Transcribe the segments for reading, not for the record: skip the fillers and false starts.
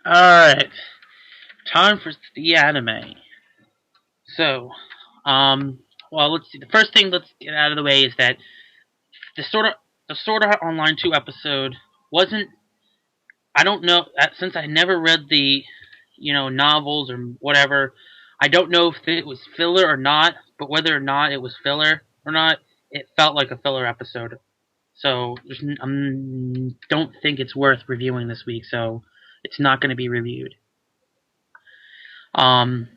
Alright, time for the anime. So, well, let's see. The first thing let's get out of the way is that the Sword Art Online 2 episode wasn't. I don't know since I never read the, novels or whatever. I don't know if it was filler or not, but whether or not it was filler or not, it felt like a filler episode. So, don't think it's worth reviewing this week. So, it's not going to be reviewed. Um,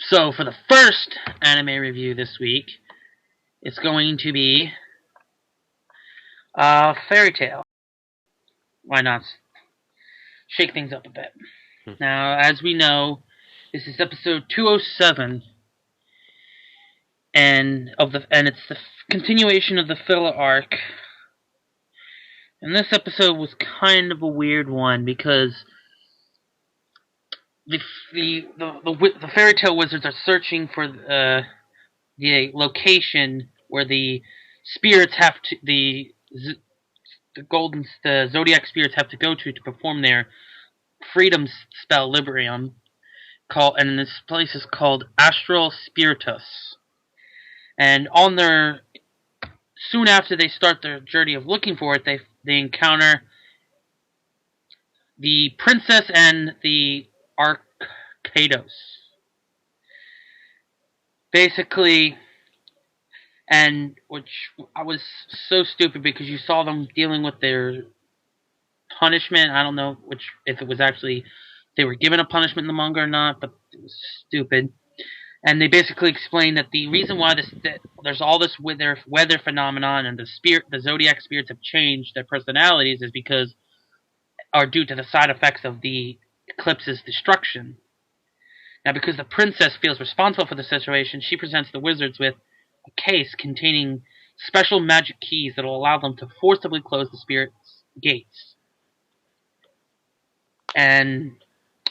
So for the first anime review this week, it's going to be Fairy Tail. Why not shake things up a bit? Now, as we know, this is episode 207, and it's the continuation of the filler arc. And this episode was kind of a weird one because the Fairy Tail wizards are searching for the location where the spirits have to the zodiac spirits have to go to perform their freedom spell Librium, and this place is called Astral Spiritus. And soon after they start their journey of looking for it, they encounter the princess and the Arcados. Basically, and which I was so stupid because you saw them dealing with their punishment. I don't know if it was actually they were given a punishment in the manga or not, but it was stupid. And they basically explained that the reason why there's all this weather phenomenon and the zodiac spirits have changed their personalities is are due to the side effects of the eclipse's destruction. Now, because the princess feels responsible for the situation, she presents the wizards with a case containing special magic keys that will allow them to forcibly close the spirit's gates.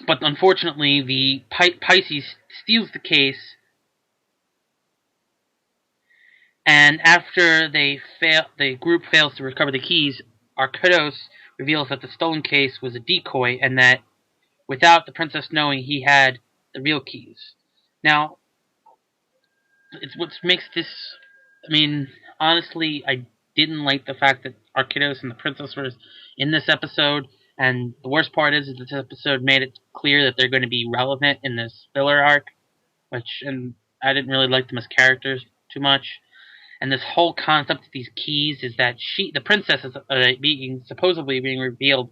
But unfortunately, the Pisces steals the case, and after the group fails to recover the keys, Arcados reveals that the stolen case was a decoy, and that without the princess knowing, he had the real keys. Now, it's what makes this. I mean, honestly, I didn't like the fact that Arcados and the princess were in this episode. And the worst part is this episode made it clear that they're going to be relevant in this filler arc, and I didn't really like them as characters too much. And this whole concept of these keys is that the princess, is supposedly being revealed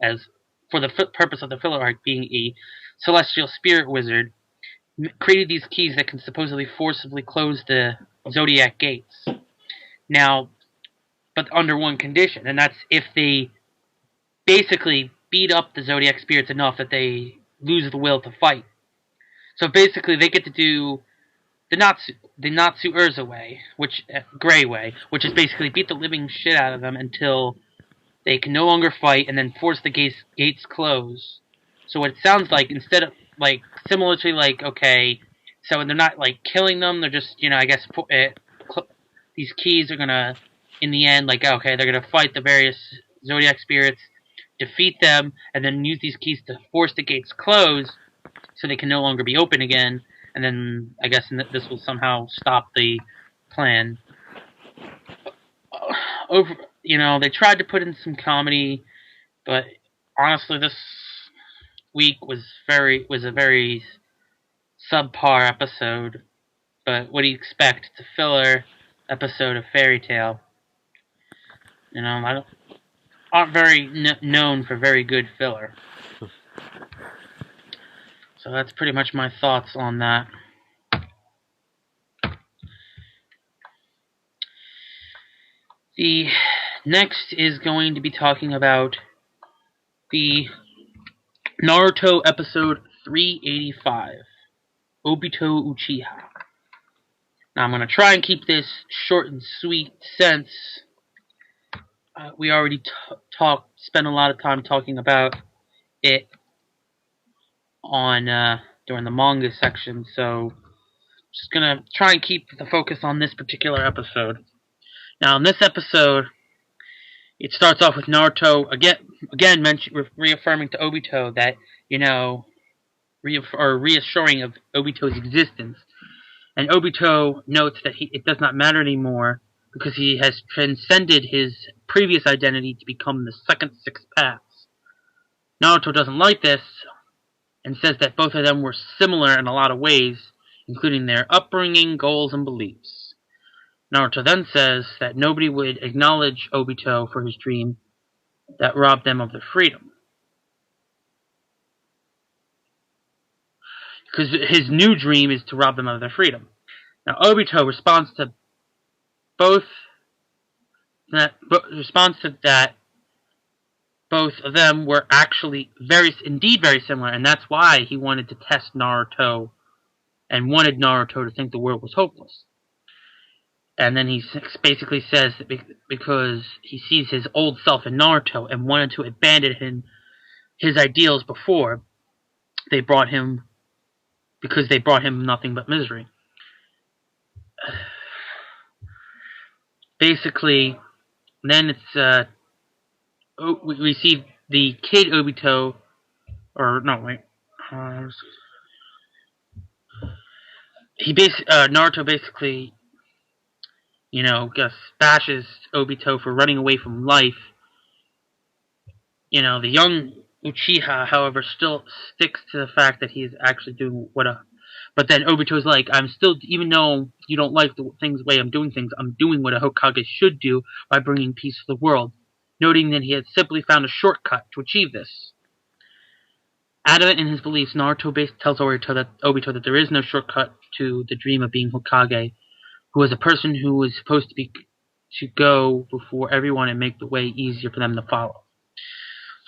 as, for the purpose of the filler arc, being a celestial spirit wizard, created these keys that can supposedly forcibly close the zodiac gates. Now, but under one condition, and that's if they basically beat up the zodiac spirits enough that they lose the will to fight. So basically, they get to do the Natsu Urza way, Gray way, which is basically beat the living shit out of them until they can no longer fight, and then force the gates close. So what it sounds like, instead of similar to okay, so they're not killing them, they're just I guess these keys are gonna in the end okay, they're gonna fight the various zodiac spirits, defeat them, and then use these keys to force the gates close so they can no longer be open again, and then I guess this will somehow stop the plan. They tried to put in some comedy, but honestly this week was a very subpar episode. But what do you expect? It's a filler episode of Fairy Tail. Aren't very known for very good filler. So that's pretty much my thoughts on that. The next is going to be talking about the Naruto episode 385, Obito Uchiha. Now I'm going to try and keep this short and sweet since we already spent a lot of time talking about it on during the manga section, so just gonna try and keep the focus on this particular episode. Now in this episode, it starts off with Naruto again again reaffirming to Obito that, reassuring of Obito's existence. And Obito notes that it does not matter anymore because he has transcended his previous identity to become the second Six Paths. Naruto doesn't like this and says that both of them were similar in a lot of ways, including their upbringing, goals, and beliefs. Naruto then says that nobody would acknowledge Obito for his dream that robbed them of their freedom. Because his new dream is to rob them of their freedom. Now, Obito responds to that both of them were actually indeed very similar, and that's why he wanted to test Naruto and wanted Naruto to think the world was hopeless. And then he basically says that because he sees his old self in Naruto and wanted to abandon his ideals before, they brought him nothing but misery. Basically, then it's we see the kid Obito, or no, wait. Naruto basically, bashes Obito for running away from life. The young Uchiha, however, still sticks to the fact that he's actually doing but then Obito's like, I'm still, even though you don't like the way I'm doing things, I'm doing what a Hokage should do by bringing peace to the world, noting that he had simply found a shortcut to achieve this. Adamant in his beliefs, Naruto tells Obito that there is no shortcut to the dream of being Hokage, who is a person who was supposed to go before everyone and make the way easier for them to follow.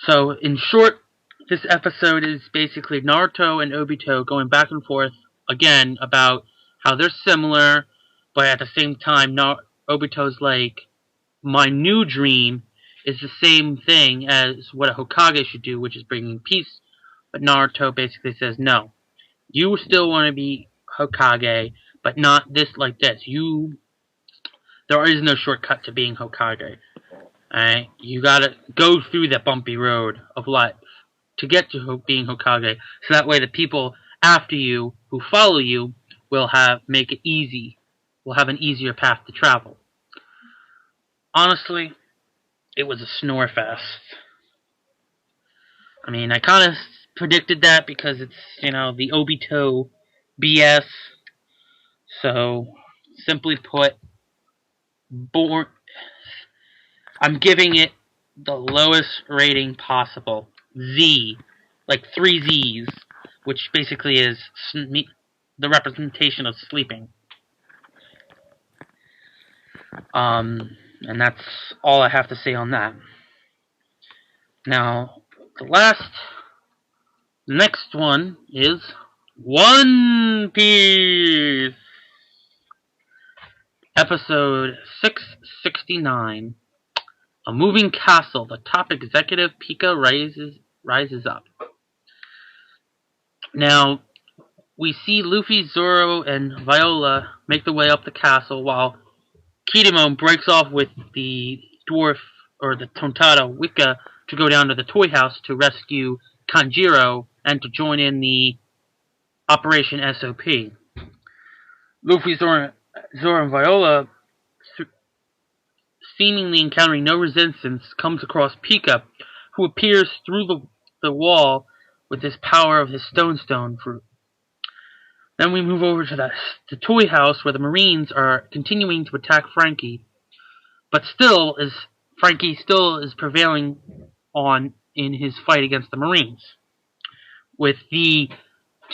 So, in short, this episode is basically Naruto and Obito going back and forth again about how they're similar, but at the same time, Obito's like, my new dream is the same thing as what a Hokage should do, which is bringing peace. But Naruto basically says, no, you still want to be Hokage, but not like this. There is no shortcut to being Hokage. Alright? You gotta go through that bumpy road of life to get to being Hokage, so that way the people after you who follow you will make it easy, will have an easier path to travel. Honestly, it was a snore fest. I mean, I kind of predicted that because it's, the Obito BS. So, simply put, I'm giving it the lowest rating possible. Z. Like 3 Z's. Which basically is the representation of sleeping. And that's all I have to say on that. Now, the next one is One Piece! Episode 669. A moving castle. The top executive, Pika, rises up. Now, we see Luffy, Zoro, and Viola make their way up the castle while Kinemon breaks off with the dwarf, or the Tontada Wika, to go down to the toy house to rescue Kanjiro and to join in the Operation SOP. Luffy, Zoro, and Viola, seemingly encountering no resistance, comes across Pika, who appears through the wall with his power of his stone fruit. Then we move over to the toy house where the Marines are continuing to attack Frankie, but Frankie still is prevailing in his fight against the Marines, with the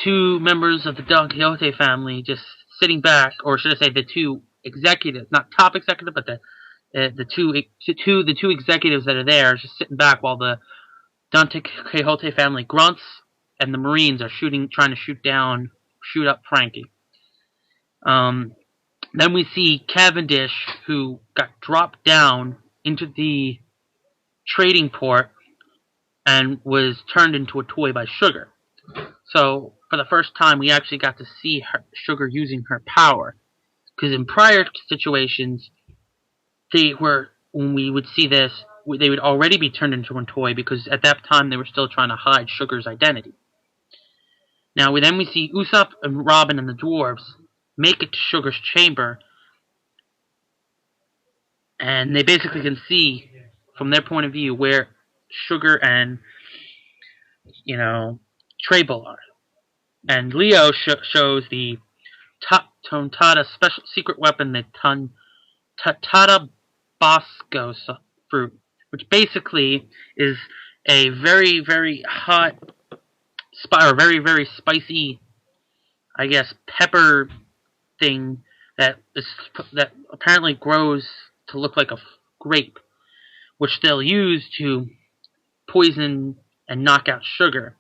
2 members of the Don Quixote family just sitting back, or should I say the 2 executives, not top executive, but the two executives that are there are just sitting back while the Don Quixote family grunts and the Marines are trying to shoot up Frankie. Then we see Cavendish, who got dropped down into the trading port and was turned into a toy by Sugar. So, for the first time, we actually got to see Sugar using her power. Because in prior situations, when we would see this, they would already be turned into a toy because at that time they were still trying to hide Sugar's identity. Now we see Usopp and Robin and the dwarves make it to Sugar's chamber, and they basically can see from their point of view where Sugar and Trable are. And Leo shows the Tontada special secret weapon, the Tontada Bosco fruit, which basically is a very, very hot, or very, very spicy, I guess, pepper thing that apparently grows to look like a grape, which they'll use to poison and knock out Sugar.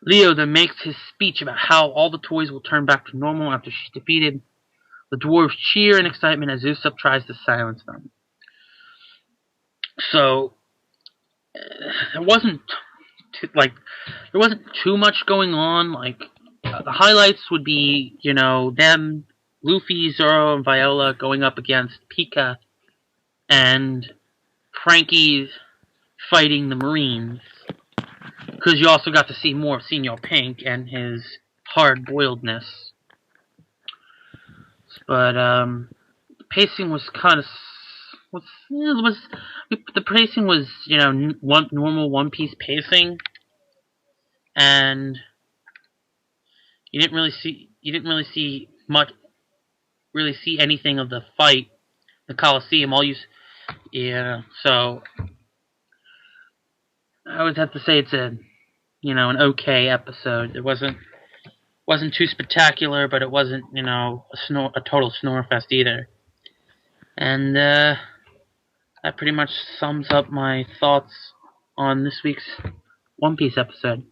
Leo then makes his speech about how all the toys will turn back to normal after she's defeated. The dwarves cheer in excitement as Usopp tries to silence them. So there wasn't too much going on. The highlights would be them, Luffy, Zoro, and Viola going up against Pika, and Frankie fighting the Marines. Because you also got to see more of Senor Pink and his hard-boiledness. But the pacing was kind of the pacing was normal One Piece pacing, and you didn't really see anything of the fight, the Coliseum. So I would have to say it's an okay episode. It wasn't too spectacular, but it wasn't a total snore fest either. And that pretty much sums up my thoughts on this week's One Piece episode.